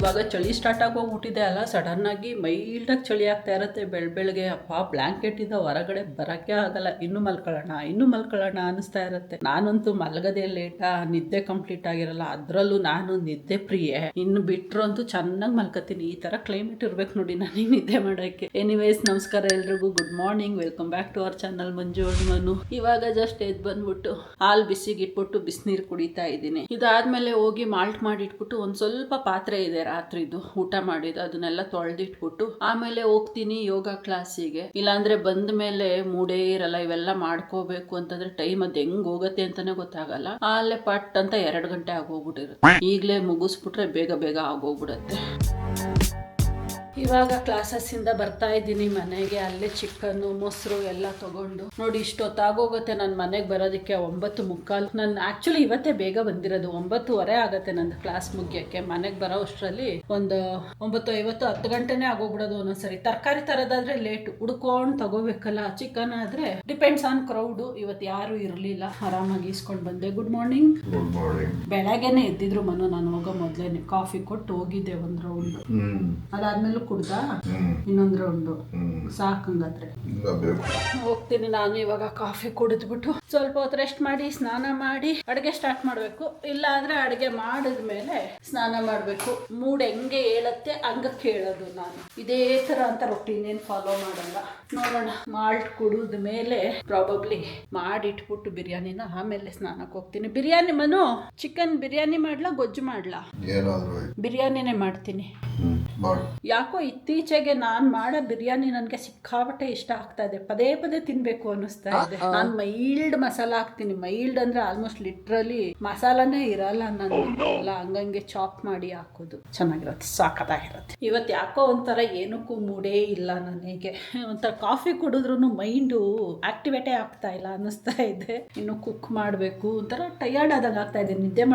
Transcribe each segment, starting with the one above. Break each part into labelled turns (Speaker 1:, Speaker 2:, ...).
Speaker 1: ಇವಾಗ ಚಳಿ ಸ್ಟಾರ್ಟ್ ಆಗೋಗ್ಬಿಟ್ಟಿದೆ ಅಲ್ಲ, ಸಡನ್ನಾಗಿ ಮೈಲ್ಡಾಗಿ ಚಳಿ ಆಗ್ತಾ ಇರುತ್ತೆ ಬೆಳಗ್ಗೆ. ಅಪ್ಪ ಬ್ಲ್ಯಾಂಕೆಟ್ ಇಂದ ಹೊರಗಡೆ ಬರೋಕ್ಕೆ ಆಗಲ್ಲ. ಇನ್ನೂ ಮಲ್ಕೊಳ್ಳೋಣ ಅನಿಸ್ತಾ ಇರುತ್ತೆ. ನಾನಂತೂ ಮಲಗದೆ ಲೇಟಾ, ನಿದ್ದೆ ಕಂಪ್ಲೀಟ್ ಆಗಿರಲ್ಲ. ಅದರಲ್ಲೂ ನಾನು ನಿದ್ದೆ ಪ್ರಿಯೆ. ಇನ್ನು ಬಿಟ್ಟರು ಅಂತೂ ಚೆನ್ನಾಗಿ ಮಲ್ಕೋತೀನಿ. ಈ ಥರ ಕ್ಲೈಮೇಟ್ ಇರ್ಬೇಕು ನೋಡಿ ನನಗೆ ನಿದ್ದೆ ಮಾಡೋಕ್ಕೆ. ಎನಿವೇಸ್, ನಮಸ್ಕಾರ ಎಲ್ರಿಗೂ, good morning, welcome back to our channel Manju Manu. ಇವಾಗ ಜಸ್ಟ್ ಎದ್ದು ಬಂದ್ಬಿಟ್ಟು ಹಾಲು ಬಿಸಿಗೆ ಇಟ್ಬಿಟ್ಟು ಬಿಸಿನೀರು ಕುಡಿತಾ ಇದ್ದೀನಿ. ಇದಾದ್ಮೇಲೆ ಹೋಗಿ ಮಾಲ್ಟ್ ಮಾಡಿ ಇಟ್ಬಿಟ್ಟು ಒಂದು ಸ್ವಲ್ಪ ಪಾತ್ರೆ ಇದೆ ರಾತ್ರಿದು ಊಟ ಮಾಡಿದ್ದು, ಅದನ್ನೆಲ್ಲ ತೊಳೆದಿಟ್ಬಿಟ್ಟು ಆಮೇಲೆ ಹೋಗ್ತೀನಿ ಯೋಗ ಕ್ಲಾಸಿಗೆ. ಇಲ್ಲಾಂದ್ರೆ ಬಂದ ಮೇಲೆ ಮೂಡೇ ಇರಲ್ಲ. ಇವೆಲ್ಲ ಮಾಡ್ಕೋಬೇಕು ಅಂತಂದ್ರೆ ಟೈಮ್ ಅದು ಹೆಂಗ್ ಹೋಗತ್ತೆ ಅಂತಾನೆ ಗೊತ್ತಾಗಲ್ಲ. ಅಲ್ಲೇ ಪಟ್ ಅಂತ 2 ಗಂಟೆ ಆಗೋಗ್ಬಿಟ್ಟಿರುತ್ತೆ. ಈಗಲೇ ಮುಗಿಸ್ಬಿಟ್ರೆ ಬೇಗ ಆಗೋಗ್ಬಿಡತ್ತೆ. ಇವಾಗ ಕ್ಲಾಸಸ್ಸಿಂದ ಬರ್ತಾ ಇದ್ದೀನಿ ಮನೆಗೆ. ಅಲ್ಲೇ ಚಿಕನ್ನು ಮೊಸರು ಎಲ್ಲ ತಗೊಂಡು ನೋಡಿ ಇಷ್ಟೊತ್ತಾಗೋಗುತ್ತೆ ನನ್ನ ಮನೆಗೆ ಬರೋದಕ್ಕೆ. 9:45. ನಾನು ಆ್ಯಕ್ಚುಲಿ ಇವತ್ತೇ ಬೇಗ ಬಂದಿರೋದು. 9:30 ಆಗುತ್ತೆ ನಂದು ಕ್ಲಾಸ್ ಮುಗಿಯೋಕ್ಕೆ. ಮನೆಗೆ ಬರೋ ಅಷ್ಟರಲ್ಲಿ ಒಂದು 9:50 10 ಗಂಟೆನೇ ಆಗೋಗ್ಬಿಡೋದು ಒಂದೊಂದ್ಸರಿ. ತರಕಾರಿ ತರೋದಾದ್ರೆ ಲೇಟು, ಹುಡ್ಕೊಂಡು ತಗೋಬೇಕಲ್ಲ. ಚಿಕನ್ ಆದರೆ ಡಿಪೆಂಡ್ಸ್ ಆನ್ ಕ್ರೌಡು. ಇವತ್ತು ಯಾರು ಇರಲಿಲ್ಲ, ಆರಾಮಾಗಿ ಇಸ್ಕೊಂಡು ಬಂದೆ. Good morning. ಬೆಳಗ್ಗೆನೆ ಎದ್ದಿದ್ರು ಮನು. ನಾನು ಹೋಗೋ ಮೊದಲೇನೆ ಕಾಫಿ ಕೊಟ್ಟು ಹೋಗಿದ್ದೆ ಒಂದು ರೌಂಡ್. ಅದಾದ್ಮೇಲೆ ಕುಡ್ದ ಇನ್ನೊಂದು ರೌಂಡು ಸಾಕಂಗಾದ್ರೆ ಹೋಗ್ತೀನಿ ನಾನು. ಇವಾಗ ಕಾಫಿ ಕುಡಿದ್ಬಿಟ್ಟು ಸ್ವಲ್ಪ ಹೊತ್ತು ರೆಸ್ಟ್ ಮಾಡಿ ಸ್ನಾನ ಮಾಡಿ ಅಡುಗೆ ಸ್ಟಾರ್ಟ್ ಮಾಡಬೇಕು. ಇಲ್ಲ ಅಂದ್ರೆ ಅಡುಗೆ ಮಾಡಿದ್ಮೇಲೆ ಸ್ನಾನ ಮಾಡಬೇಕು. ಮೂಡ್ ಹೆಂಗೆ ಹೇಳತ್ತೆ ಹಂಗೆ ಕೇಳೋದು ನಾನು. ಇದೇ ಥರ ಅಂತ ರೊಟೀನ್ ಏನು ಫಾಲೋ ಮಾಡಲ್ಲ. ನೋಡೋಣ, ಮಾಲ್ಟ್ ಕುಡಿದ ಮೇಲೆ ಪ್ರಾಬಬ್ಲಿ ಮಾಡಿಟ್ಬಿಟ್ಟು ಬಿರಿಯಾನಿನ ಆಮೇಲೆ ಸ್ನಾನಕ್ಕೆ ಹೋಗ್ತೀನಿ. ಬಿರಿಯಾನಿ ಮನು, ಚಿಕನ್ ಬಿರಿಯಾನಿ ಮಾಡ್ಲಾ ಗೊಜ್ಜು ಮಾಡ್ಲಾ? ಬಿರಿಯಾನಿನೇ ಮಾಡ್ತೀನಿ. ಯಾಕೋ ಇತ್ತೀಚೆಗೆ ನಾನು ಮಾಡೋ ಬಿರಿಯಾನಿ ನನಗೆ ಸಿಕ್ಕಾಪಟ್ಟೆ ಇಷ್ಟ ಆಗ್ತಾ ಇದೆ. ಪದೇ ತಿನ್ಬೇಕು ಅನ್ನಿಸ್ತಾ ಇದೆ. ನಾನು ಮೈಲ್ಡ್ ಮಸಾಲ ಹಾಕ್ತೀನಿ. ಮೈಲ್ಡ್ ಅಂದ್ರೆ ಆಲ್ಮೋಸ್ಟ್ ಲಿಟ್ರಲಿ ಮಸಾಲಾನೇ ಇರಲ್ಲ ನಾನು ಎಲ್ಲ ಹಂಗಂಗೆ ಚಾಪ್ ಮಾಡಿ ಹಾಕೋದು. ಚೆನ್ನಾಗಿರುತ್ತೆ, ಸಾಕದಾಗಿರುತ್ತೆ. ಇವತ್ತು ಯಾಕೋ ಒಂಥರ ಏನಕ್ಕೂ ಮೂಡೇ ಇಲ್ಲ ನನಗೆ. ಒಂಥರ ಕಾಫಿ ಕುಡಿದ್ರು ಮೈಂಡು ಆಕ್ಟಿವೇಟೇ ಆಗ್ತಾ ಇಲ್ಲ ಅನ್ನಿಸ್ತಾ ಇದೆ. ಇನ್ನು ಕುಕ್ ಮಾಡಬೇಕು, ಒಂಥರ ಟಯರ್ಡ್ ಆದಾಗ ಆಗ್ತಾ ಇದೆ. ನಿದ್ದೆ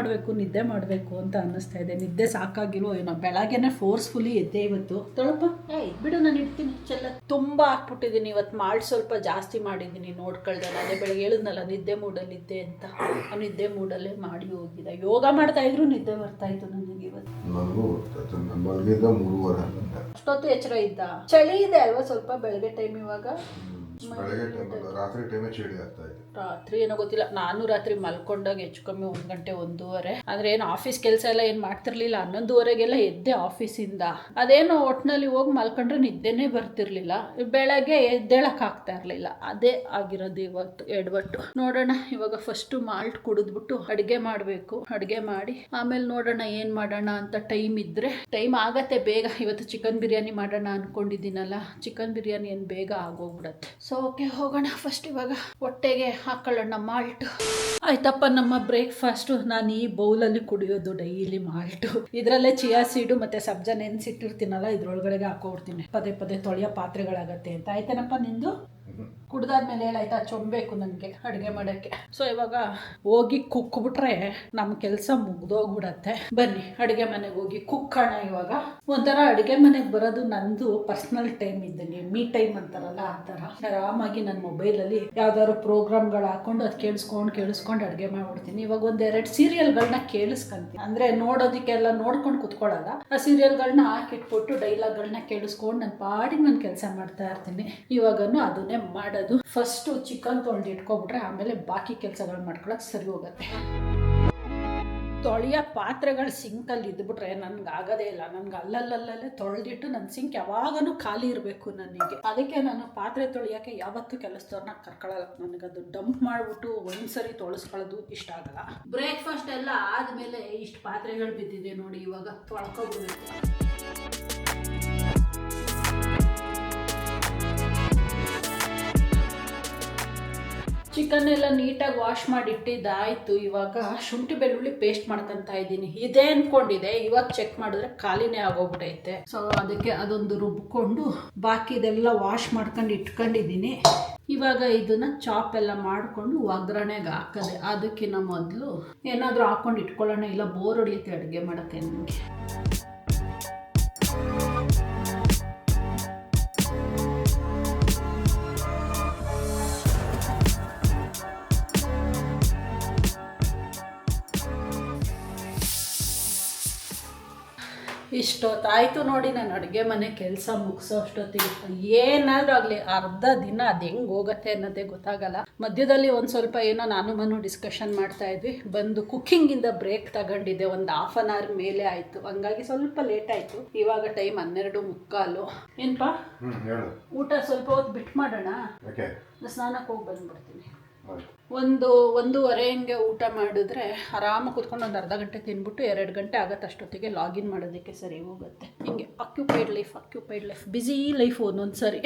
Speaker 1: ಮಾಡಬೇಕು ಅಂತ ಅನ್ನಿಸ್ತಾ ಇದೆ. ನಿದ್ದೆ ಸಾಕಾಗಿರೋ ಏನೋ. ಬೆಳಗ್ಗೆನೆ ಫೋರ್ಸ್ಫುಲಿ ಎದ್ದೆ ಇವತ್ತು. ತೊಳಪ ಬಿಡು, ನಾನು ಇಡ್ತೀನಿ. ಚೆಲ್ಲ ತುಂಬಾ ಹಾಕ್ಬಿಟ್ಟಿದ್ದೀನಿ ಇವತ್ತು. ಮಾಲ್ಟ್ ಸ್ವಲ್ಪ ಜಾಸ್ತಿ ಮಾಡಿದ್ದೀನಿ ನೋಡ್ಕೊಳ್ದೆ. ಅದೇ ಬೆಳಗ್ಗೆ ಹೇಳಿದ್ನಲ್ಲ ನಿದ್ದೆ ಮೂಡಲ್ಲಿ ಇದ್ದೆ ಅಂತ. ಆ ನಿದ್ದೆ ಮೂಡಲ್ಲೇ ಮಾಡಿ ಹೋಗಿದೆ. ಯೋಗ ಮಾಡ್ತಾ ಇದ್ರು ನಿದ್ದೆ ಬರ್ತಾ ಇತ್ತು ನನಗೆ ಇವತ್ತು. ಅಷ್ಟೊತ್ತು ಎಚ್ಚರ ಇದ್ದ. ಚಳಿ ಇದೆ ಅಲ್ವಾ ಸ್ವಲ್ಪ ಬೆಳಗ್ಗೆ ಟೈಮ್. ಇವಾಗ ರಾತ್ರಿ ಏನೋ ಗೊತ್ತಿಲ್ಲ. ನಾನು ರಾತ್ರಿ ಮಲ್ಕೊಂಡಾಗ ಹೆಚ್ಚು ಕಮ್ಮಿ 1 ಗಂಟೆ 1:30. ಅಂದ್ರೆ ಏನು ಆಫೀಸ್ ಕೆಲಸ ಎಲ್ಲ ಏನು ಮಾಡ್ತಿರ್ಲಿಲ್ಲ. 11:30ಗೆಲ್ಲ ಎದ್ದೆ ಆಫೀಸಿಂದ. ಅದೇನೋ ಒಟ್ಟಿನಲ್ಲಿ ಹೋಗಿ ಮಲ್ಕೊಂಡ್ರೆ ನಿದ್ದೆನೇ ಬರ್ತಿರ್ಲಿಲ್ಲ. ಬೆಳಗ್ಗೆ ಎದ್ದೇಳಕ್ ಆಗ್ತಾ ಇರ್ಲಿಲ್ಲ. ಅದೇ ಆಗಿರೋದು ಇವತ್ತು ಎಡವಟ್ಟು. ನೋಡೋಣ, ಇವಾಗ ಫಸ್ಟ್ ಮಾಲ್ಟ್ ಕುಡಿದ್ಬಿಟ್ಟು ಅಡುಗೆ ಮಾಡಬೇಕು. ಅಡುಗೆ ಮಾಡಿ ಆಮೇಲೆ ನೋಡೋಣ ಏನ್ ಮಾಡೋಣ ಅಂತ. ಟೈಮ್ ಇದ್ರೆ ಟೈಮ್ ಆಗತ್ತೆ ಬೇಗ. ಇವತ್ತು ಚಿಕನ್ ಬಿರಿಯಾನಿ ಮಾಡೋಣ ಅನ್ಕೊಂಡಿದ್ದೀನಲ್ಲ. ಚಿಕನ್ ಬಿರಿಯಾನಿ ಏನು ಬೇಗ ಆಗೋಗ್ಬಿಡತ್ತೆ. ಸೊ ಓಕೆ, ಹೋಗೋಣ. ಫಸ್ಟ್ ಇವಾಗ ಹೊಟ್ಟೆಗೆ ಹಾಕೊಳ್ಳೋಣ ಮಾಲ್ಟ್. ಆಯ್ತಪ್ಪ, ನಮ್ಮ ಬ್ರೇಕ್ಫಾಸ್ಟು ನಾನು ಈ ಬೌಲಲ್ಲಿ ಕುಡಿಯೋದು ಡೈಲಿ ಮಾಲ್ಟು. ಇದರಲ್ಲೇ ಚಿಯಾ ಸೀಡು ಮತ್ತೆ ಸಬ್ಜಾ ನೆನೆಸಿಟ್ಟಿರ್ತೀನಲ್ಲ, ಇದ್ರೊಳಗಡೆಗೆ ಹಾಕೋಬಿಡ್ತೀನಿ. ಪದೇ ತೊಳೆಯೋ ಪಾತ್ರೆಗಳಾಗತ್ತೆ ಅಂತ. ಆಯ್ತೇನಪ್ಪ ನಿಂದು? ಕುಡ್ದಾದ್ಮೇಲೆ ಹೇಳಾಯ್ತಾ, ಚೊಂಬೇಕು ನನಗೆ ಅಡುಗೆ ಮಾಡೋಕ್ಕೆ. ಸೊ ಇವಾಗ ಹೋಗಿ ಕುಕ್ಬಿಟ್ರೆ ನಮ್ಮ ಕೆಲಸ ಮುಗ್ದೋಗ್ಬಿಡತ್ತೆ. ಬನ್ನಿ ಅಡುಗೆ ಮನೆಗೆ ಹೋಗಿ ಕುಕ್ಕಣ. ಇವಾಗ ಒಂಥರ ಅಡುಗೆ ಮನೆಗೆ ಬರೋದು ನಂದು ಪರ್ಸ್ನಲ್ ಟೈಮ್ ಇದ್ದಂಗೆ, ಮೀ ಟೈಮ್ ಅಂತಾರಲ್ಲ ಆ ಥರ. ಆರಾಮಾಗಿ ನನ್ನ ಮೊಬೈಲಲ್ಲಿ ಯಾವ್ದಾದ್ರು ಪ್ರೋಗ್ರಾಮ್ಗಳು ಹಾಕೊಂಡು ಅದು ಕೇಳಿಸ್ಕೊಂಡು ಅಡುಗೆ ಮಾಡ್ಬಿಡ್ತೀನಿ. ಇವಾಗ 1-2 ಸೀರಿಯಲ್ಗಳನ್ನ ಕೇಳಿಸ್ಕೊಂತೀನಿ. ಅಂದರೆ ನೋಡೋದಕ್ಕೆಲ್ಲ ನೋಡ್ಕೊಂಡು ಕುತ್ಕೊಳ್ಳಲ್ಲ. ಆ ಸೀರಿಯಲ್ಗಳನ್ನ ಹಾಕಿಟ್ಬಿಟ್ಟು ಡೈಲಾಗ್ಗಳನ್ನ ಕೇಳಿಸ್ಕೊಂಡು ನನ್ನ ಪಾಡಿಗೆ ನಾನು ಕೆಲಸ ಮಾಡ್ತಾ ಇರ್ತೀನಿ. ಇವಾಗನು ಅದನ್ನೇ ಮಾಡೋದು. ಫಸ್ಟ್ ಚಿಕನ್ ತೊಳೆದು ಇಟ್ಕೊಬಿಟ್ರೆ ಆಮೇಲೆ ಬಾಕಿ ಕೆಲಸಗಳು ಮಾಡ್ಕೊಳಕ್ ಸರಿ ಹೋಗುತ್ತೆ. ತೊಳೆಯೋ ಪಾತ್ರೆಗಳು ಸಿಂಕಲ್ಲಿ ಇದ್ಬಿಟ್ರೆ ನನ್ಗೆ ಆಗೋದೇ ಇಲ್ಲ. ನನ್ಗೆ ಅಲ್ಲಲ್ಲೇ ತೊಳೆದಿಟ್ಟು ನನ್ನ ಸಿಂಕ್ ಯಾವಾಗಲೂ ಖಾಲಿ ಇರಬೇಕು ನನಗೆ. ಅದಕ್ಕೆ ನಾನು ಪಾತ್ರೆ ತೊಳೆಯೋಕ್ಕೆ ಯಾವತ್ತೂ ಕೆಲಸದವ್ರನ್ನ ಕರ್ಕೊಳ್ಳಲ್ಲ. ನನಗದು ಡಂಪ್ ಮಾಡಿಬಿಟ್ಟು ಒಂದ್ಸರಿ ತೊಳಸ್ಕೊಳ್ಳೋದು ಇಷ್ಟ ಆಗಲ್ಲ. ಬ್ರೇಕ್ಫಾಸ್ಟ್ ಎಲ್ಲ ಆದಮೇಲೆ ಇಷ್ಟು ಪಾತ್ರೆಗಳು ಬಿದ್ದಿದೆ ನೋಡಿ. ಇವಾಗ ತೊಳ್ಕೊಬಿಡ್ಬೇಕು. ಚಿಕನ್ ಎಲ್ಲ ನೀಟಾಗಿ ವಾಶ್ ಮಾಡಿ ಇಟ್ಟಿದ್ದಾಯಿತು. ಇವಾಗ ಶುಂಠಿ ಬೆಳ್ಳುಳ್ಳಿ ಪೇಸ್ಟ್ ಮಾಡ್ಕೊತಾ ಇದ್ದೀನಿ. ಇದೇ ಅನ್ಕೊಂಡಿದೆ, ಇವಾಗ ಚೆಕ್ ಮಾಡಿದ್ರೆ ಖಾಲಿನೇ ಆಗೋಗ್ಬಿಟ್ಟೈತೆ. ಸೊ ಅದಕ್ಕೆ ಅದೊಂದು ರುಬ್ಕೊಂಡು ಬಾಕಿ ಇದೆಲ್ಲ ವಾಶ್ ಮಾಡ್ಕೊಂಡು ಇಟ್ಕೊಂಡಿದ್ದೀನಿ. ಇವಾಗ ಇದನ್ನ ಚಾಪ್ ಎಲ್ಲ ಮಾಡಿಕೊಂಡು ಒಗ್ಗರಣೆಗೆ ಹಾಕದೆ. ಅದಕ್ಕಿಂತ ಮೊದಲು ಏನಾದರೂ ಹಾಕೊಂಡು ಇಟ್ಕೊಳ್ಳೋಣ, ಇಲ್ಲ ಬೋರ್ ಹೊಡಿಯುತ್ತೆ ಅಡುಗೆ ಮಾಡೋಕ್ಕೆ ನನಗೆ. ಇಷ್ಟೊತ್ತಾಯ್ತು ನೋಡಿ ನಾನು ಅಡುಗೆ ಮನೆ ಕೆಲಸ ಮುಗಿಸೋ ಅಷ್ಟೊತ್ತಿಗೆ. ಏನಾದರೂ ಆಗಲಿ ಅರ್ಧ ದಿನ ಅದು ಹೆಂಗೆ ಹೋಗುತ್ತೆ ಅನ್ನೋದೇ ಗೊತ್ತಾಗಲ್ಲ. ಮಧ್ಯದಲ್ಲಿ ಒಂದು ಸ್ವಲ್ಪ ಏನೋ ನಾನು ಡಿಸ್ಕಷನ್ ಮಾಡ್ತಾ ಇದ್ವಿ. ಬಂದು ಕುಕ್ಕಿಂಗಿಂದ ಬ್ರೇಕ್ ತಗೊಂಡಿದ್ದೆ, ಒಂದು ಹಾಫ್ ಆನ್ ಅವರ್ ಮೇಲೆ ಆಯಿತು. ಹಂಗಾಗಿ ಸ್ವಲ್ಪ ಲೇಟ್ ಆಯಿತು. ಇವಾಗ ಟೈಮ್ 12:45. ಏನಪ್ಪಾ ಊಟ ಸ್ವಲ್ಪ ಹೊತ್ತು ಬಿಟ್ಟು ಮಾಡೋಣ, ಸ್ನಾನಕ್ಕೆ ಹೋಗಿ ಬಂದ್ಬಿಡ್ತೀನಿ. 1:30 ಹಿಂಗೆ ಊಟ ಮಾಡಿದ್ರೆ ಆರಾಮಾಗಿ ಕೂತ್ಕೊಂಡು ಒಂದು ಅರ್ಧ ಗಂಟೆ ತಿನ್ಬಿಟ್ಟು 2 ಗಂಟೆ ಆಗುತ್ತೆ ಅಷ್ಟೊತ್ತಿಗೆ ಲಾಗಿನ್ ಮಾಡೋದಕ್ಕೆ ಸರಿ ಹೋಗುತ್ತೆ. ಹಿಂಗೆ ಅಕ್ಯುಪೈಡ್ ಲೈಫ್ ಬ್ಯುಸಿ ಲೈಫ್ ಒಂದೊಂದು ಸರಿ.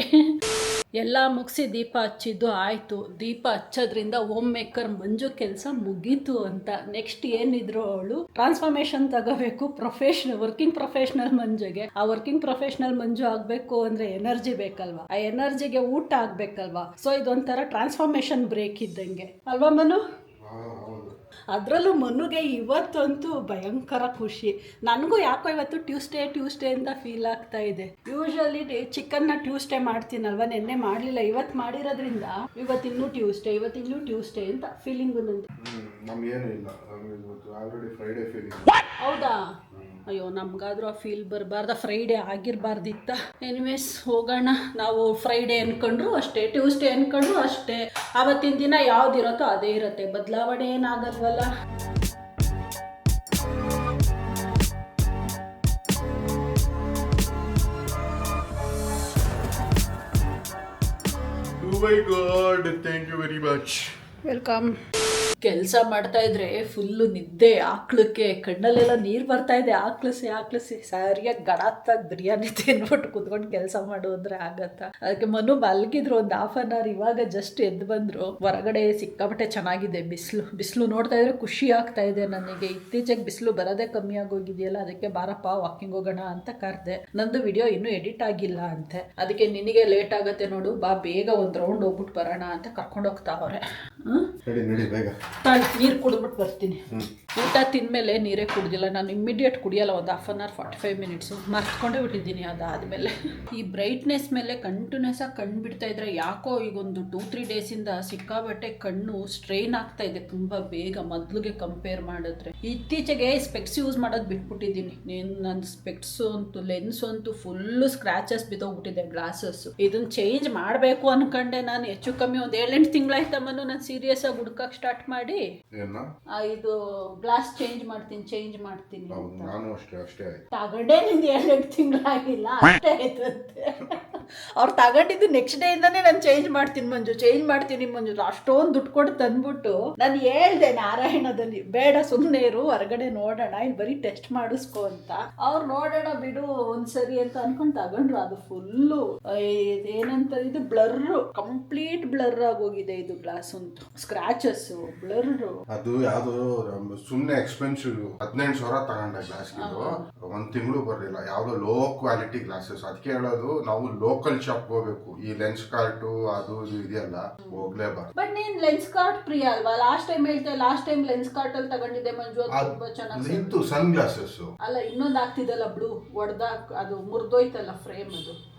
Speaker 1: ಎಲ್ಲ ಮುಗಿಸಿ ದೀಪ ಹಚ್ಚಿದ್ದು ಆಯಿತು. ದೀಪ ಹಚ್ಚೋದ್ರಿಂದ ಹೋಮ್ ಮೇಕರ್ ಮಂಜು ಕೆಲಸ ಮುಗೀತು ಅಂತ. ನೆಕ್ಸ್ಟ್ ಏನಿದ್ರು ಅವಳು ಟ್ರಾನ್ಸ್ಫಾರ್ಮೇಷನ್ ತಗೋಬೇಕು ವರ್ಕಿಂಗ್ ಪ್ರೊಫೆಷ್ನಲ್ ಮಂಜುಗೆ. ಆ ವರ್ಕಿಂಗ್ ಪ್ರೊಫೆಷ್ನಲ್ ಮಂಜು ಆಗಬೇಕು ಅಂದರೆ ಎನರ್ಜಿ ಬೇಕಲ್ವಾ, ಆ ಎನರ್ಜಿಗೆ ಊಟ ಆಗಬೇಕಲ್ವಾ. ಸೊ ಇದೊಂಥರ ಟ್ರಾನ್ಸ್ಫಾರ್ಮೇಷನ್ ಬ್ರೇಕ್ ಇದ್ದಂಗೆ ಅಲ್ವಾ ಮನು? ಅದರಲ್ಲೂ ಮನುಗೆ ಇವತ್ತಂತೂ ಭಯಂಕರ ಖುಷಿ. ನನಗೂ ಯಾಕೋ ಇವತ್ತು ಟ್ಯೂಸ್ಡೇ ಅಂತ ಫೀಲ್ ಆಗ್ತಾ ಇದೆ. ಯೂಶ್ವಲಿ ಚಿಕನ್ನ ಟ್ಯೂಸ್ಡೇ ಮಾಡ್ತೀನಲ್ವ, ನೆನ್ನೆ ಮಾಡಲಿಲ್ಲ. ಇವತ್ತು ಮಾಡಿರೋದ್ರಿಂದ ಇವತ್ತಿನ್ನೂ ಟ್ಯೂಸ್ಡೇ ಅಂತ ಫೀಲಿಂಗು ನಂದು. ಹೌದಾ? ಅಯ್ಯೋ, ನಮಗಾದ್ರೂ ಆ ಫೀಲ್ ಬರಬಾರ್ದ, ಫ್ರೈಡೇ ಆಗಿರಬಾರ್ದಿತ್ತ. ಎನಿವೇಸ್ ಹೋಗೋಣ. ನಾವು ಫ್ರೈಡೇ ಅನ್ಕೊಂಡ್ರು ಅಷ್ಟೇ, ಟ್ಯೂಸ್ಡೇ ಅನ್ಕೊಂಡ್ರು ಅಷ್ಟೇ. ಆವತ್ತಿನ ದಿನ ಯಾವುದಿರುತ್ತೋ ಅದೇ ಇರುತ್ತೆ, ಬದಲಾವಣೆ ಏನಾಗಲ್ವಲ್ಲ.
Speaker 2: Oh my God, thank you very much.
Speaker 1: Welcome. ಕೆಲಸ ಮಾಡ್ತಾ ಇದ್ರೆ ಫುಲ್ಲು ನಿದ್ದೆ, ಆಕ್ಳಕ್ಕೆ ಕಣ್ಣಲ್ಲೆಲ್ಲ ನೀರು ಬರ್ತಾ ಇದೆ. ಆಕ್ಳಿಸಿ ಸರಿಯಾಗಿ ಗಡಾತ್ತಾಗಿ ಬಿರಿಯಾನಿ ತಿನ್ಬಿಟ್ಟು ಕುತ್ಕೊಂಡು ಕೆಲಸ ಮಾಡೋದ್ರೆ ಆಗತ್ತಾ? ಅದಕ್ಕೆ ಮನು ಮಲಗಿದ್ರು ಒಂದು ಹಾಫ್ ಆನ್ ಅವರ್. ಇವಾಗ ಜಸ್ಟ್ ಎದ್ದು ಬಂದರು. ಹೊರಗಡೆ ಸಿಕ್ಕಾಪಟ್ಟೆ ಚೆನ್ನಾಗಿದೆ ಬಿಸಿಲು ನೋಡ್ತಾ ಇದ್ರೆ ಖುಷಿ ಆಗ್ತಾ ಇದೆ ನನಗೆ. ಇತ್ತೀಚೆಗೆ ಬಿಸಿಲು ಬರೋದೇ ಕಮ್ಮಿ ಆಗೋಗಿದೆಯಲ್ಲ, ಅದಕ್ಕೆ ಬಾರಪ್ಪ ವಾಕಿಂಗ್ ಹೋಗೋಣ ಅಂತ ಕರೆದೆ. ನಂದು ವಿಡಿಯೋ ಇನ್ನೂ ಎಡಿಟ್ ಆಗಿಲ್ಲ ಅಂತೆ, ಅದಕ್ಕೆ ನಿನಗೆ ಲೇಟ್ ಆಗುತ್ತೆ ನೋಡು, ಬಾ ಬೇಗ ಒಂದು ರೌಂಡ್ ಹೋಗ್ಬಿಟ್ಟು ಬರೋಣ ಅಂತ ಕರ್ಕೊಂಡು ಹೋಗ್ತಾ ಅವ್ರೆ. ನೀರು ಕುಡಿದ್ಬಿಟ್ಟು ಬರ್ತೀನಿ. ಊಟ ತಿಂದಮೇಲೆ ನೀರೇ ಕುಡ್ದಿಲ್ಲ ನಾನು, ಇಮ್ಮಿಡಿಯೇಟ್ ಕುಡಿಯಲ್ಲ. ಒಂದು ಹಾಫ್ ಆನ್ ಅವರ್ 45 ಮಿನಿಟ್ಸು ಮರ್ತ್ಕೊಂಡೇ ಬಿಟ್ಟಿದ್ದೀನಿ. ಅದಾದಮೇಲೆ ಈ ಬ್ರೈಟ್ನೆಸ್ ಮೇಲೆ ಕಂಟಿನ್ಯೂಸ್ ಆಗಿ ಕಣ್ಣು ಬಿಡ್ತಾ ಇದ್ರೆ ಯಾಕೋ ಈಗೊಂದು 2-3 ಡೇಸಿಂದ ಸಿಕ್ಕಾಬಟ್ಟೆ ಕಣ್ಣು ಸ್ಟ್ರೈನ್ ಆಗ್ತಾ ಇದೆ ತುಂಬ ಬೇಗ, ಮೊದಲಿಗೆ ಕಂಪೇರ್ ಮಾಡಿದ್ರೆ. ಇತ್ತೀಚೆಗೆ ಸ್ಪೆಕ್ಸ್ ಯೂಸ್ ಮಾಡೋದು ಬಿಟ್ಬಿಟ್ಟಿದ್ದೀನಿ. ನನ್ನ ಲೆನ್ಸ್ ಅಂತೂ ಫುಲ್ಲು ಸ್ಕ್ರಾಚಸ್ ಬಿದ್ದೋಗ್ಬಿಟ್ಟಿದೆ, ಗ್ಲಾಸಸ್. ಇದನ್ನು ಚೇಂಜ್ ಮಾಡಬೇಕು ಅನ್ಕೊಂಡೆ ನಾನು. ಹೆಚ್ಚು ಕಮ್ಮಿ ಒಂದು 7-8 ತಿಂಗಳಾಯ್ತಮ್ಮನು ನಾನು ಸೀರಿಯಸ್ ಆಗಿ ಹುಡ್ಕಕ್ಕೆ ಸ್ಟಾರ್ಟ್ ಮಾಡಿ. ಇದು ಗ್ಲಾಸ್ ಚೇಂಜ್ ಮಾಡ್ತೀನಿ
Speaker 2: ನಾನು ಅಷ್ಟೇ
Speaker 1: ತಗೊಂಡೇ ನಿಂದು 7-8 ತಿಂಗಳಾಗಿಲ್ಲ, ಅಷ್ಟೇ ಆಯ್ತಂತೆ. ಅವ್ರು ತಗೊಂಡಿದ್ದು ನೆಕ್ಸ್ಟ್ ಡೇ ಇಂದಾನೆ ನಾನು ಚೇಂಜ್ ಮಾಡ್ತೀನಿ ಮಂಜು ಅಷ್ಟೊಂದು ದುಡ್ಡು ಕೊಟ್ಟು ತಂದ್ಬಿಟ್ಟು ನಾನು ಹೇಳ್ದೆ ನಾರಾಯಣದಲ್ಲಿ, ಬೇಡ ಸುಮ್ಮನೆ ಇರು, ಹೊರಗಡೆ ನೋಡೋಣ, ಇಲ್ಲಿ ಬರೀ ಟೆಸ್ಟ್ ಮಾಡಿಸ್ಕೊ ಅಂತ. ಅವ್ರು ನೋಡೋಣ ಬಿಡು ಒಂದ್ಸರಿ ಅಂತ ಅನ್ಕೊಂಡು ತಗೊಂಡ್ರು. ಅದು ಫುಲ್ಲು ಏನಂತ ಇದು ಕಂಪ್ಲೀಟ್ ಬ್ಲರ್ ಆಗೋಗಿದೆ ಇದು ಗ್ಲಾಸ್ ಅಂತೂ. Scratches, blur.
Speaker 2: ಅದು ಯಾವ್ದು ಸುಮ್ನೆ ಎಕ್ಸ್ಪೆನ್ಸಿವ್ 18,000 ತಗೊಂಡೆ ಗ್ಲಾಸ್. ಒಂದ್ ತಿಂಗಳು ಬರ್ಲಿಲ್ಲ. ಯಾವ್ದೋ ಲೋ ಕ್ವಾಲಿಟಿ ಗ್ಲಾಸಸ್. ಅದಕ್ಕೆ ಹೇಳೋದು ನಾವು ಲೋಕಲ್ ಶಾಪ್ ಹೋಗ್ಬೇಕು. ಈ ಲೆನ್ಸ್ ಕಾರ್ಟ್ ಅದು ಇದೆಯಲ್ಲ, ಹೋಗ್ಲೇಬಾರ್ದು.
Speaker 1: ಬಟ್ ನೀನ್ ಲೆನ್ಸ್ ಕಾರ್ಟ್ ಪ್ರಿಯ ಅಲ್ವಾ? ಲಾಸ್ಟ್ ಟೈಮ್ ಲೆನ್ಸ್ ಕಾರ್ಟ್ ಅಲ್ಲಿ ತಗೊಂಡಿದ್ದೆ ಮಂಜು, ಅದು ತುಂಬಾ ಚೆನ್ನಾಗಿ
Speaker 2: ಸನ್ ಗ್ಲಾಸಸ್
Speaker 1: ಅಲ್ಲ. ಇನ್ನೊಂದು ಆಗ್ತಿದಲ್ಲ ಬ್ಲೂ ಅದು ಮುರಿದೋಯ್ತಲ್ಲ ಫ್ರೇಮ್,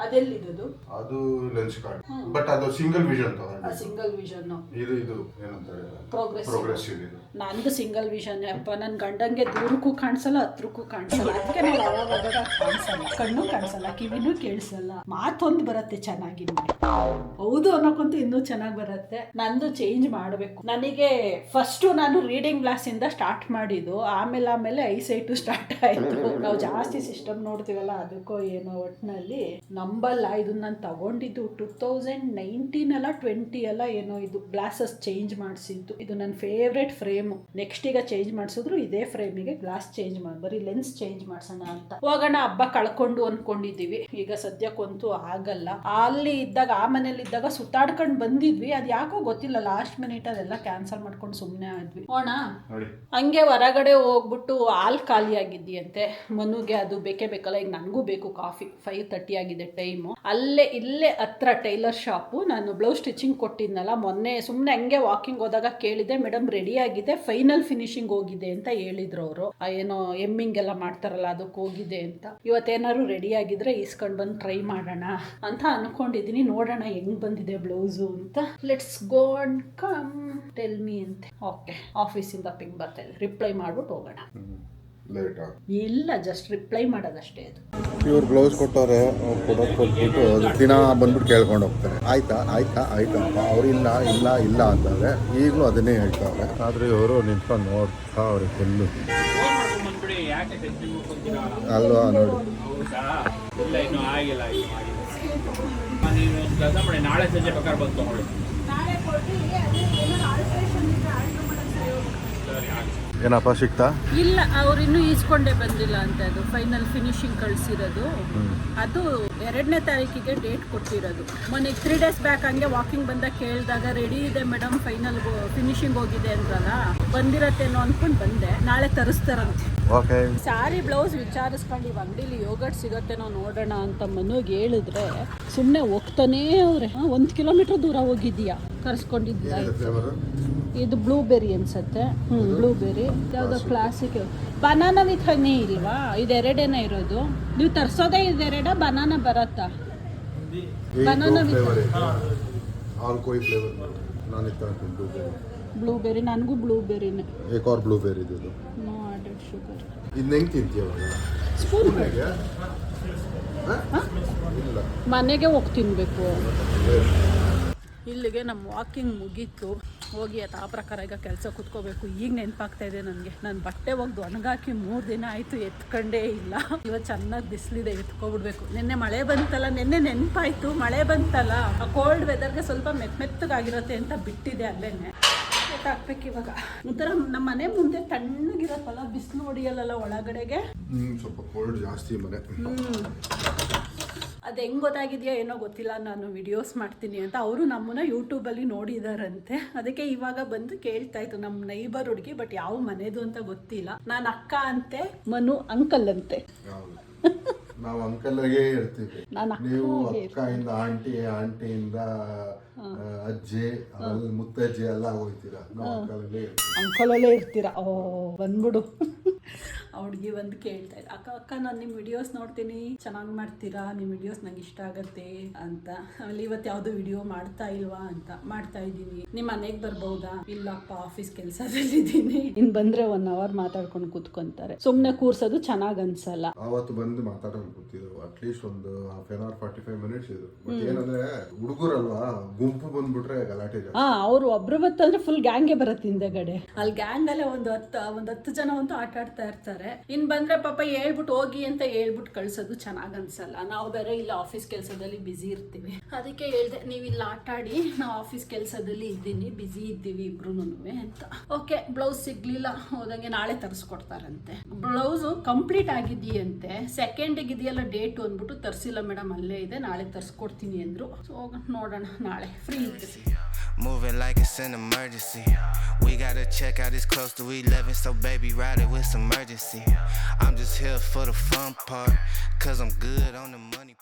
Speaker 1: ಅದೆಲ್ಲಿದ್ದು?
Speaker 2: ಅದು ಲೆನ್ಸ್ ಕಾರ್ಟ್, ಬಟ್ ಅದು ಸಿಂಗಲ್ ವಿಷನ್ ತಗೊಂಡೆ.
Speaker 1: ಸಿಂಗಲ್ ವಿಷನ್
Speaker 2: ಇದು ಏನಂತಾರೆ
Speaker 1: ಪ್ರೋಗ್ರೆಸಿವ್. ನಂದು ಸಿಂಗಲ್ ವಿಷನ್ ಅಪ್ಪ. ನನ್ನ ಗಂಡಂಗೆ ದೂರಕ್ಕೂ ಕಾಣಿಸಲ್ಲ, ಹತ್ರಕ್ಕೂ ಕಾಣಿಸಲ್ಲ. ಅದಕ್ಕೆ ನಾವು ಅವಾಗ ಕಾಣಿಸಲ್ಲ, ಕಣ್ಣು ಕಾಣಿಸಲ್ಲ, ಕಿವಿನೂ ಕೇಳಿಸಲ್ಲ. ಮಾತೊಂದು ಬರುತ್ತೆ ಚೆನ್ನಾಗಿ, ಹೌದು ಅನ್ನೋಕ್ಕಂತೂ ಇನ್ನೂ ಚೆನ್ನಾಗಿ ಬರುತ್ತೆ. ನಂದು ಚೇಂಜ್ ಮಾಡಬೇಕು. ನನಗೆ ಫಸ್ಟು ನಾನು ರೀಡಿಂಗ್ ಗ್ಲಾಸ್ ಇಂದ ಸ್ಟಾರ್ಟ್ ಮಾಡಿದ್ದು, ಆಮೇಲೆ ಐಸೈಟು ಸ್ಟಾರ್ಟ್ ಆಯಿತು. ನಾವು ಜಾಸ್ತಿ ಸಿಸ್ಟಮ್ ನೋಡ್ತೀವಲ್ಲ, ಅದಕ್ಕೋ ಏನೋ ಒಟ್ಟಿನಲ್ಲಿ ನಂಬಲ್ಲ. ಇದನ್ನ ನಾನು ತಗೊಂಡಿದ್ದು 2019 ಅಲ್ಲ 20 ಅಲ್ಲ ಏನೋ, ಇದು ಗ್ಲಾಸಸ್ ಚೇಂಜ್ ಮಾಡಿಸಿದ್ದು. ಇದು ನನ್ನ ಫೇವ್ರೆಟ್ ಫ್ರೇಮು. ನೆಕ್ಸ್ಟ್ ಈಗ ಚೇಂಜ್ ಮಾಡಿಸಿದ್ರು ಇದೇ ಫ್ರೇಮಿಗೆ ಗ್ಲಾಸ್ ಚೇಂಜ್ ಮಾಡಿ, ಬರೀ ಲೆನ್ಸ್ ಚೇಂಜ್ ಮಾಡ್ಸೋಣ ಅಂತ. ಹೋಗೋಣ ಹಬ್ಬ ಕಳ್ಕೊಂಡು ಅನ್ಕೊಂಡಿದ್ದೀವಿ. ಈಗ ಸದ್ಯಕ್ಕಂತೂ ಆಗಲ್ಲ. ಅಲ್ಲಿ ಇದ್ದಾಗ, ಆ ಮನೇಲಿ ಇದ್ದಾಗ ಸುತ್ತಾಡ್ಕೊಂಡು ಬಂದಿದ್ವಿ. ಅದು ಯಾಕೋ ಗೊತ್ತಿಲ್ಲ, ಲಾಸ್ಟ್ ಮಿನಿಟ್ ಅದೆಲ್ಲ ಕ್ಯಾನ್ಸಲ್ ಮಾಡ್ಕೊಂಡು ಸುಮ್ಮನೆ ಆದ್ವಿ. ಹೋಣ ಹಂಗೆ ಹೊರಗಡೆ ಹೋಗ್ಬಿಟ್ಟು ಹಾಲು ಖಾಲಿ ಆಗಿದ್ದೀಯಂತೆ ಮನುಗೆ. ಅದು ಬೇಕೇ ಬೇಕಲ್ಲ, ಈಗ ನನಗೂ ಬೇಕು ಕಾಫಿ. 5:30 ಆಗಿದೆ ಟೈಮು. ಇಲ್ಲೇ ಹತ್ರ ಟೈಲರ್ ಶಾಪು. ನಾನು ಬ್ಲೌಸ್ ಸ್ಟಿಚಿಂಗ್ ಕೊಟ್ಟಿದ್ನಲ್ಲ ಮೊನ್ನೆ, ಸುಮ್ಮನೆ ಹಂಗೆ ವಾಕಿಂಗ್ ಹೋದಾಗ ಕೇಳಿದೆ, ಮೇಡಮ್ ರೆಡಿ ಆಗಿದೆ, ಫೈನಲ್ ಫಿನಿಶಿಂಗ್ ಹೋಗಿದೆ ಅಂತ ಹೇಳಿದ್ರು ಅವರು. ಏನೋ ಎಮ್ಮಿಂಗ್ ಎಲ್ಲ ಮಾಡ್ತಾರಲ್ಲ ಅದಕ್ಕೆ ಹೋಗಿದೆ ಅಂತ. ಇವತ್ತೇನಾದ್ರು ರೆಡಿ ಆಗಿದ್ರೆ ಇಸ್ಕೊಂಡು ಬಂದು ಟ್ರೈ ಮಾಡೋಣ ಅಂತ ಅನ್ಕೊಂಡಿದ್ದೀನಿ. ನೋಡೋಣ ಹೆಂಗ್ ಬಂದಿದೆ ಬ್ಲೌಸು ಅಂತ. Let's go and come tell me ಅಂತೆ. ಓಕೆ, ಆಫೀಸಿಂದ ಪಿಂಗ್ ಬರ್ತಾ ಇದೆ, ರಿಪ್ಲೈ ಮಾಡ್ಬಿಟ್ಟು ಹೋಗೋಣ.
Speaker 2: ಲೇಟಾ?
Speaker 1: ಇಲ್ಲ, ಜಸ್ಟ್ ರಿಪ್ಲೈ ಮಾಡೋದಷ್ಟೇ ಅದು.
Speaker 2: ಇವ್ರು ಬ್ಲೌಸ್ ಕೊಟ್ಟವ್ರೆ, ಕೊಡೋದು ಕೊಟ್ಬಿಟ್ಟು ದಿನ ಬಂದ್ಬಿಟ್ಟು ಕೇಳ್ಕೊಂಡು ಹೋಗ್ತಾರೆ, ಆಯ್ತಾ ಆಯ್ತಾ ಆಯ್ತಾ ಅಂತ. ಅವ್ರು ಇಲ್ಲ ಇಲ್ಲ ಇಲ್ಲ ಅಂತಾರೆ, ಈಗಲೂ ಅದನ್ನೇ ಹೇಳ್ತಾವ್ರೆ. ಆದರೆ ಇವರು ನಿಂತ್ಕೊಂಡು ನೋಡ್ತಾ ಅವ್ರಿಗೆ ಫುಲ್ಲು ಅಲ್ವಾ ನೋಡಿ.
Speaker 3: ನಾಳೆ ಸಂಜೆ ಬೇಕಾದ್ರೆ ಬಂದು ತಗೊಳ್ಳಿ.
Speaker 2: ಏನಪ್ಪ ಸಿಕ್ತಾ?
Speaker 1: ಇಲ್ಲ, ಅವ್ರು ಇನ್ನೂ ಈಸ್ಕೊಂಡೇ ಬಂದಿಲ್ಲ ಅಂತ. ಅದು ಫೈನಲ್ ಫಿನಿಶಿಂಗ್ ಕಳಿಸಿರೋದು. ಅದು 2ನೇ ತಾರೀಕಿಗೆ ಡೇಟ್ ಕೊಟ್ಟಿರೋದು. ಮೊನ್ನೆ 3 days ಬ್ಯಾಕ್ ಹಂಗೆ ವಾಕಿಂಗ್ ಬಂದಾಗ ಕೇಳಿದಾಗ ರೆಡಿ ಇದೆ ಮೇಡಮ್, ಫೈನಲ್ ಫಿನಿಶಿಂಗ್ ಹೋಗಿದೆ ಅಂದ್ರಲ್ಲ, ಬಂದಿರತ್ತೇನೋ ಅನ್ಕೊಂಡು ಬಂದೆ. ನಾಳೆ ತರಿಸ್ತಾರಂತೆ.
Speaker 2: ಓಕೆ.
Speaker 1: ಸಾರಿ ಬ್ಲೌಸ್ ವಿಚಾರಿಸ್ಕೊಂಡು ಇವ್ ಅಂಗಡಿಲಿ ಯೋಗರ್ಟ್ ಸಿಗತ್ತೇನೋ ನೋಡೋಣ ಅಂತ ಮನುಗೆ ಹೇಳಿದ್ರೆ ಸುಮ್ಮನೆ ಹೋಗ್ತಾನೇ ಅವ್ರೆ. 1 ಕಿಲೋಮೀಟರ್ ದೂರ ಹೋಗಿದ್ದೀಯಾ ಕರ್ಸ್ಕೊಂಡಿದ್ದ. ಇದು ಬ್ಲೂಬೆರಿ ಅನ್ಸತ್ತೆ. ಬ್ಲೂಬೆರಿ ಯಾವುದೋ ಕ್ಲಾಸಿಕ್. ಬನಾನಾ ವಿತ್ ಹನಿ ಇಲ್ವಾ? ಇದು 2 ಇರೋದು. ನೀವು ತರ್ಸೋದೇ ಇದು 2? ಬನಾನಾ ಬರತ್ತಾ? Banana with blueberry. ನನಗೂ ಬ್ಲೂಬೆರಿನೇ.
Speaker 2: Blueberry
Speaker 1: no added sugar.
Speaker 2: ಇನ್ನು ಹೆಂಗೆ ತಿಂತೀಯ?
Speaker 1: ಸ್ಪೂನ್ ಮನೆಗೆ ಹೋಗಿ ತಿನ್ಬೇಕು. ಇಲ್ಲಿಗೆ ನಮ್ಮ ವಾಕಿಂಗ್ ಮುಗೀತು. ಹೋಗಿ ಆ ಪ್ರಕಾರ ಈಗ ಕೆಲಸ ಕೂತ್ಕೋಬೇಕು. ಈಗ ನೆನಪಾಗ್ತಾ ಇದೆ ನನಗೆ, ನಾನು ಬಟ್ಟೆ ಒಗ್ದು ಒಣಗಾಕಿ 3 ದಿನ ಆಯಿತು, ಎತ್ಕೊಂಡೇ ಇಲ್ಲ. ಇವತ್ತು ಚೆನ್ನಾಗಿ ಬಿಸಿಲಿದೆ, ಎತ್ಕೊಬಿಡ್ಬೇಕು. ನಿನ್ನೆ ಮಳೆ ಬಂತಲ್ಲ, ನಿನ್ನೆ ನೆನಪಾಯಿತು ಮಳೆ ಬಂತಲ್ಲ, ಆ ಕೋಲ್ಡ್ ವೆದರ್ಗೆ ಸ್ವಲ್ಪ ಮೆತ್ತಗಾಗಿರುತ್ತೆ ಅಂತ ಬಿಟ್ಟಿದೆ ಅಲ್ಲೇನೆ. ಎತ್ತಾಕ್ಬೇಕು ಇವಾಗ. ಒಂಥರ ನಮ್ಮ ಮನೆ ಮುಂದೆ ತಣ್ಣಗಿರತ್ತಲ್ಲ, ಬಿಸಿಲು ಹೊಡಿಯಲ್ಲ ಒಳಗಡೆಗೆ.
Speaker 2: ಸ್ವಲ್ಪ ಕೋಲ್ಡ್ ಜಾಸ್ತಿ ಮನೆ.
Speaker 1: ಅದು ಹೆಂಗೆ ಗೊತ್ತಾಗಿದೆಯೋ ಏನೋ ಗೊತ್ತಿಲ್ಲ, ನಾನು ವಿಡಿಯೋಸ್ ಮಾಡ್ತೀನಿ ಅಂತ. ಅವರು ನಮ್ಮನ್ನ ಯೂಟ್ಯೂಬಲ್ಲಿ ನೋಡಿದಾರಂತೆ. ಅದಕ್ಕೆ ಇವಾಗ ಬಂದು ಕೇಳ್ತಾ ಇತ್ತು, ನಮ್ಮ ನೈಬರ್ ಹುಡುಗಿ, ಬಟ್ ಯಾವ ಮನೆದು ಅಂತ ಗೊತ್ತಿಲ್ಲ. ನಾನು ಅಕ್ಕ ಅಂತೆ, ಮನು ಅಂಕಲ್ ಅಂತೆ.
Speaker 2: ನಾವು ಅಂಕಲ್ಗೆ ಹೇಳ್ತೀವಿ. ನೀವು ಅಕ್ಕಯಿಂದ ಆಂಟಿ, ಆಂಟಿಯಿಂದ ಅಜ್ಜಿ, ಮುತ್ತಜ್ಜಿ ಎಲ್ಲ ಹೋಗ್ತೀರಾ. ನಾವು
Speaker 1: ಅಂಕಲಲ್ಲೇ ಇರ್ತೀರಾ. ಓ ಬಂದ್ಬಿಡು. ಆ ಹುಡುಗಿ ಬಂದು ಕೇಳ್ತಾ ಇದ್ದ, ಅಕ್ಕ ನಾನು ನಿಮ್ಮ ವಿಡಿಯೋಸ್ ನೋಡ್ತೀನಿ, ಚೆನ್ನಾಗಿ ಮಾಡ್ತೀರಾ, ನಿಮ್ಮ ವಿಡಿಯೋಸ್ ನಂಗೆ ಇಷ್ಟ ಆಗತ್ತೆ ಅಂತ. ಆಮೇಲೆ ಇವತ್ತು ಯಾವುದು ವಿಡಿಯೋ ಮಾಡ್ತಾ ಇಲ್ವಾ ಅಂತ. ಮಾಡ್ತಾ ಇದ್ದೀನಿ. ನಿಮ್ಮ ಮನೆಗೆ ಬರ್ಬೋದಾ? ಇಲ್ಲಪ್ಪ, ಆಫೀಸ್ ಕೆಲಸದಲ್ಲಿದ್ದೀನಿ. ಇನ್ನು ಬಂದ್ರೆ 1 hour ಮಾತಾಡ್ಕೊಂಡು ಕೂತ್ಕೊಂತಾರೆ. ಸುಮ್ಮನೆ ಕೂರ್ಸೋದು ಚೆನ್ನಾಗಿ ಅನ್ಸಲ್ಲ.
Speaker 2: ಅವತ್ತು ಬಂದು ಮಾತಾಡೋದು ಕೂತಿದ್ರು, ಅಟ್ಲೀಸ್ಟ್ ಒಂದು 1/2 hour 45 minutes ಇದು. ಬಟ್ ಏನಂದ್ರೆ ಹುಡುಗರಲ್ವಾ, ಗುಂಪು ಬಂದ್ಬಿಟ್ರೆ ಗಲಾಟೆ.
Speaker 1: ಅವರು ಒಬ್ರು ಬತ್ತಂದ್ರೆ ಫುಲ್ ಗ್ಯಾಂಗೇ ಬರುತ್ತೆ ಹಿಂದೆಗಡೆ. ಅಲ್ಲಿ ಗ್ಯಾಂಗ್ ಅಲ್ಲೇ ಒಂದು 10 ಜನ ಅಂತೂ ಆಟ ಆಡ್ತಾ ಇರ್ತಾರೆ. ಇನ್ ಬಂದ್ರೆ ಪಾಪ ಹೇಳ್ಬಿಟ್ಟು ಹೋಗಿ ಅಂತ ಹೇಳ್ಬಿಟ್ಟು ಕಳ್ಸೋದು ಚೆನ್ನಾಗ್ ಅನ್ಸಲ್ಲ. ನಾವು ಬೇರೆ ಇಲ್ಲ ಆಫೀಸ್ ಕೆಲಸದಲ್ಲಿ ಬಿಸಿ ಇರ್ತೀವಿ. ಅದಕ್ಕೆ ಹೇಳ್ದೆ, ನೀವು ಇಲ್ಲಿ ಆಟ ಆಡಿ, ನಾವು ಆಫೀಸ್ ಕೆಲಸದಲ್ಲಿ ಇದ್ದೀನಿ, ಬಿಸಿ ಇದ್ದೀವಿ ಇಬ್ರುನುವೆ ಅಂತ. ಓಕೆ, ಬ್ಲೌಸ್ ಸಿಗ್ಲಿಲ್ಲ, ಹೋದಂಗೆ ನಾಳೆ ತರಿಸ್ಕೊಡ್ತಾರಂತೆ. Blouse complete ಆಗಿದೆಯಂತೆ. 2nd ಇದೆಯಲ್ಲ ಡೇಟ್ ಅಂದ್ಬಿಟ್ಟು ತರಿಸಿಲ್ಲ ಮೇಡಮ್, ಅಲ್ಲೇ ಇದೆ, ನಾಳೆ ತರಿಸ್ಕೊಡ್ತೀನಿ ಅಂದ್ರು. ಸೊ ನೋಡೋಣ, ನಾಳೆ ಫ್ರೀ ಇರ್ತೀವಿ.
Speaker 4: Moving like it's an emergency. We gotta check out, it's close to 11, so baby ride it with some urgency. I'm just here for the fun part, cause I'm good on the money.